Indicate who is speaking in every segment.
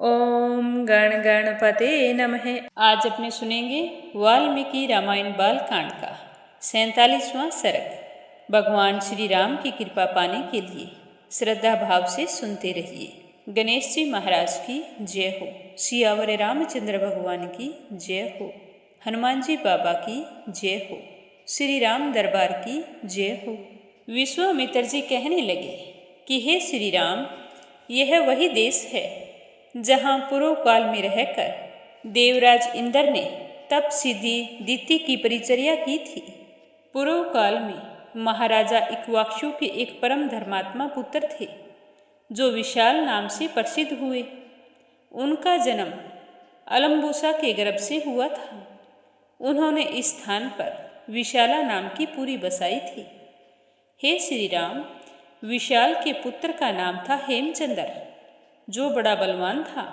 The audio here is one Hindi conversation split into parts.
Speaker 1: ओम गण गणपते नमः। आज अपने सुनेंगे वाल्मीकि रामायण बालकांड का 47वां सर्ग। भगवान श्री राम की कृपा पाने के लिए श्रद्धा भाव से सुनते रहिए। गणेश जी महाराज की जय हो। सियावर रामचंद्र भगवान की जय हो। हनुमान जी बाबा की जय हो। श्री राम दरबार की जय हो। विश्वामित्र जी कहने लगे कि हे श्री राम, यह वही देश है जहाँ पूर्व काल में रहकर देवराज इंद्र ने तप सिद्धि दिति की परिचर्या की थी। पूर्व काल में महाराजा इक्ष्वाकु के एक परम धर्मात्मा पुत्र थे जो विशाल नाम से प्रसिद्ध हुए। उनका जन्म अलम्बुसा के गर्भ से हुआ था। उन्होंने इस स्थान पर विशाला नाम की पुरी बसाई थी। हे श्री राम, विशाल के पुत्र का नाम था हेमचंद्र, जो बड़ा बलवान था।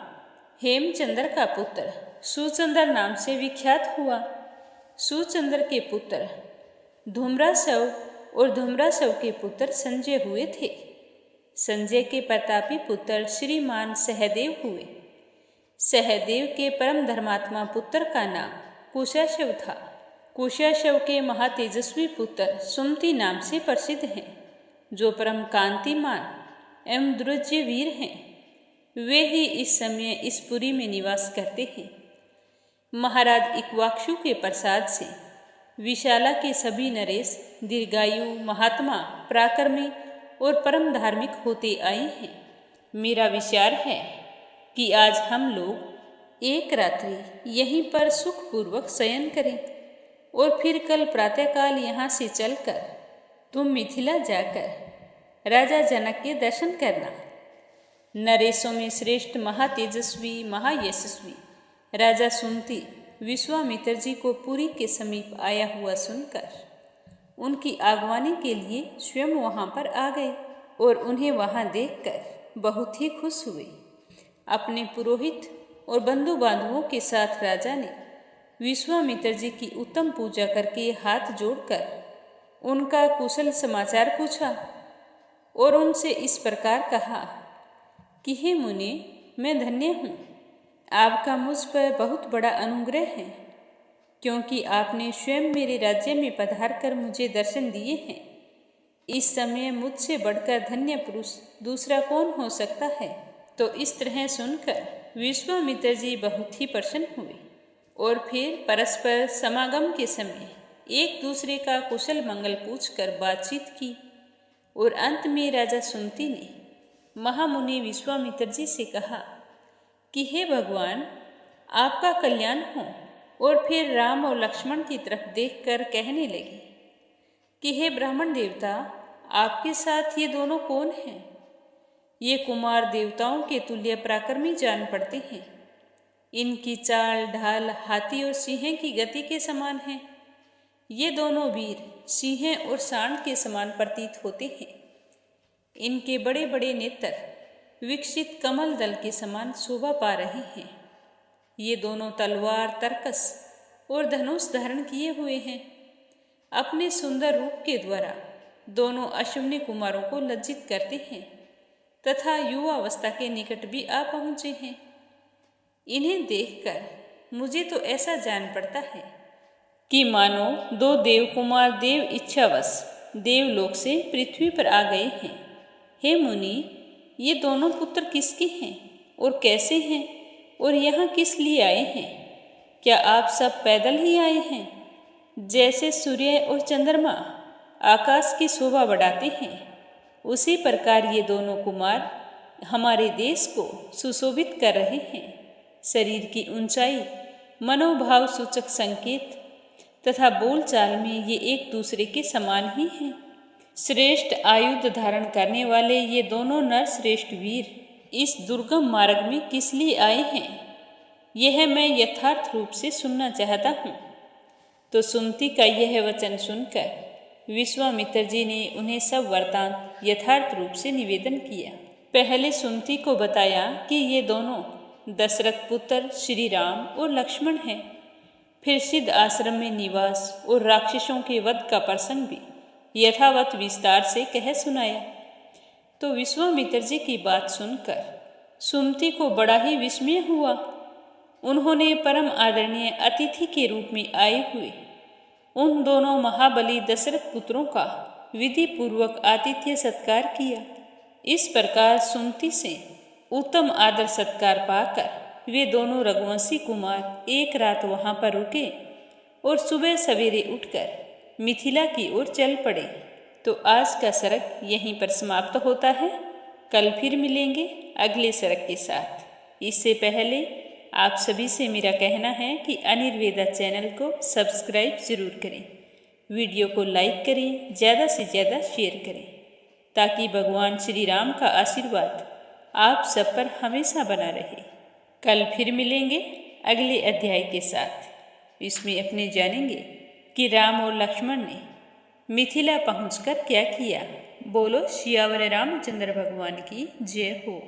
Speaker 1: हेमचंद्र का पुत्र सुचंद्र नाम से विख्यात हुआ। सुचंद्र के पुत्र धूम्रासव और धूम्रासव के पुत्र संजय हुए थे। संजय के प्रतापी पुत्र श्रीमान सहदेव हुए। सहदेव के परम धर्मात्मा पुत्र का नाम कुशाशव था। कुशाशव के महातेजस्वी पुत्र सुमति नाम से प्रसिद्ध हैं, जो परम कांतिमान एवं द्रुज्य वीर हैं। वे ही इस समय इस पुरी में निवास करते हैं। महाराज इक्ष्वाकु के प्रसाद से विशाला के सभी नरेश दीर्घायु, महात्मा, पराक्रमी और परम धार्मिक होते आए हैं। मेरा विचार है कि आज हम लोग एक रात्रि यहीं पर सुखपूर्वक शयन करें और फिर कल प्रातःकाल यहाँ से चलकर तुम मिथिला जाकर राजा जनक के दर्शन करना। नरेशों में श्रेष्ठ महातेजस्वी महायशस्वी राजा सुमति विश्वामित्र जी को पुरी के समीप आया हुआ सुनकर उनकी आगवानी के लिए स्वयं वहां पर आ गए और उन्हें वहां देखकर बहुत ही खुश हुए। अपने पुरोहित और बंधु बांधवों के साथ राजा ने विश्वामित्र जी की उत्तम पूजा करके हाथ जोड़कर उनका कुशल समाचार पूछा और उनसे इस प्रकार कहा कि हे मुनि, मैं धन्य हूँ। आपका मुझ पर बहुत बड़ा अनुग्रह है, क्योंकि आपने स्वयं मेरे राज्य में पधार कर मुझे दर्शन दिए हैं। इस समय मुझसे बढ़कर धन्य पुरुष दूसरा कौन हो सकता है। तो इस तरह सुनकर विश्वामित्र जी बहुत ही प्रसन्न हुए और फिर परस्पर समागम के समय एक दूसरे का कुशल मंगल पूछकर बातचीत की। और अंत में राजा सुमति ने महामुनि विश्वामित्र जी से कहा कि हे भगवान, आपका कल्याण हो। और फिर राम और लक्ष्मण की तरफ देखकर कहने लगे कि हे ब्राह्मण देवता, आपके साथ ये दोनों कौन हैं? ये कुमार देवताओं के तुल्य पराक्रमी जान पड़ते हैं। इनकी चाल ढाल हाथी और सिंह की गति के समान है। ये दोनों वीर सिंह और सांड के समान प्रतीत होते हैं। इनके बड़े बड़े नेत्र विकसित कमल दल के समान शोभा पा रहे हैं। ये दोनों तलवार, तरकस और धनुष धारण किए हुए हैं। अपने सुंदर रूप के द्वारा दोनों अश्विनी कुमारों को लज्जित करते हैं तथा युवावस्था के निकट भी आ पहुँचे हैं। इन्हें देखकर मुझे तो ऐसा जान पड़ता है कि मानो दो देव कुमार देव इच्छावश देवलोक से पृथ्वी पर आ गए हैं। हे मुनि, ये दोनों पुत्र किसके हैं और कैसे हैं और यहाँ किस लिए आए हैं? क्या आप सब पैदल ही आए हैं? जैसे सूर्य और चंद्रमा आकाश की शोभा बढ़ाते हैं, उसी प्रकार ये दोनों कुमार हमारे देश को सुशोभित कर रहे हैं। शरीर की ऊंचाई, मनोभाव सूचक संकेत तथा बोलचाल में ये एक दूसरे के समान ही हैं। श्रेष्ठ आयुध धारण करने वाले ये दोनों नर श्रेष्ठ वीर इस दुर्गम मार्ग में किस लिए आए हैं, यह मैं यथार्थ रूप से सुनना चाहता हूँ। तो सुमति का यह वचन सुनकर विश्वामित्र जी ने उन्हें सब वृत्तांत यथार्थ रूप से निवेदन किया। पहले सुमति को बताया कि ये दोनों दशरथ पुत्र श्री राम और लक्ष्मण हैं। फिर सिद्ध आश्रम में निवास और राक्षसों के वध का प्रसंग भी यथावत विस्तार से कह सुनाया। तो विश्वामित्र जी की बात सुनकर सुमति को बड़ा ही विस्मय हुआ। उन्होंने परम आदरणीय अतिथि के रूप में आए हुए उन दोनों महाबली दशरथ पुत्रों का विधि पूर्वक आतिथ्य सत्कार किया। इस प्रकार सुमति से उत्तम आदर सत्कार पाकर वे दोनों रघुवंशी कुमार एक रात वहां पर रुके और सुबह सवेरे उठकर मिथिला की ओर चल पड़े। तो आज का सरक यहीं पर समाप्त होता है। कल फिर मिलेंगे अगले सरक के साथ। इससे पहले आप सभी से मेरा कहना है कि अनिर्वेदा चैनल को सब्सक्राइब जरूर करें, वीडियो को लाइक करें, ज़्यादा से ज़्यादा शेयर करें, ताकि भगवान श्री राम का आशीर्वाद आप सब पर हमेशा बना रहे। कल फिर मिलेंगे अगले अध्याय के साथ। इसमें अपने जानेंगे कि राम और लक्ष्मण ने मिथिला पहुंचकर क्या किया। बोलो सियावर रामचंद्र भगवान की जय हो।